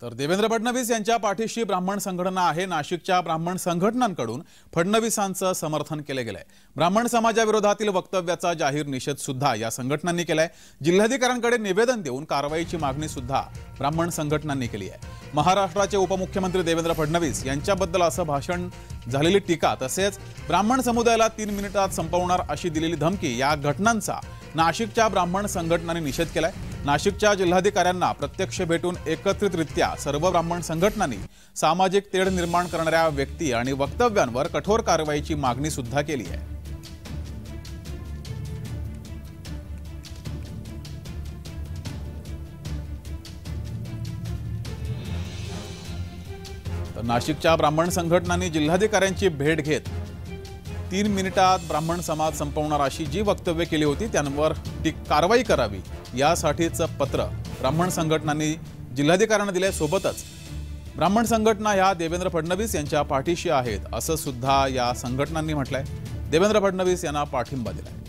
तर देवेंद्र फडणवीस यांच्या पाठीशी ब्राह्मण संघटना आहे। नाशिकच्या ब्राह्मण संघटनांकडून फडणवीसांचं समर्थन केले गेलंय। ब्राह्मण समाजाविरोधातील वक्तव्याचा जाहीर निषेध सुद्धा या संघटनांनी केलाय। जिल्हाधिकाऱ्यांकडे निवेदन देऊन कारवाईची मागणी सुद्धा ब्राह्मण संघटनांनी केली आहे। महाराष्ट्राचे उपमुख्यमंत्री देवेंद्र फडणवीस यांच्याबद्दल असं भाषण, झालेली टीका तसेच ब्राह्मण समुदायाला 3 मिनिटात संपवणार अशी दिलेली धमकी या घटनांचा नाशिकच्या ब्राह्मण संघटनांनी निषेध केलाय। नाशिकच्या जिल्हाधिकाऱ्यांना प्रत्यक्ष भेटून एकत्रितरित्या सर्व ब्राह्मण संघटनांनी सामाजिक तेढ निर्माण करणाऱ्या व्यक्ती आणि वक्तव्यांवर कठोर कारवाईची मागणी सुद्धा केली आहे। तर नाशिकच्या ब्राह्मण संघटनांनी जिल्हाधिकाऱ्यांची भेट घेत 3 मिनिटात ब्राह्मण समाज संपवणार अशी जी वक्तव्य केली होती त्यांवर कारवाई करावी यासाठीचं पत्र ब्राह्मण संघटनांनी जिल्हाधिकाऱ्यांना दिले। सोबतच ब्राह्मण संघटना ह्या देवेंद्र फडणवीस यांच्या पाठीशी आहेत असं सुद्धा या संघटनांनी म्हटलंय। देवेंद्र फडणवीस यांना पाठिंबा दिलाय।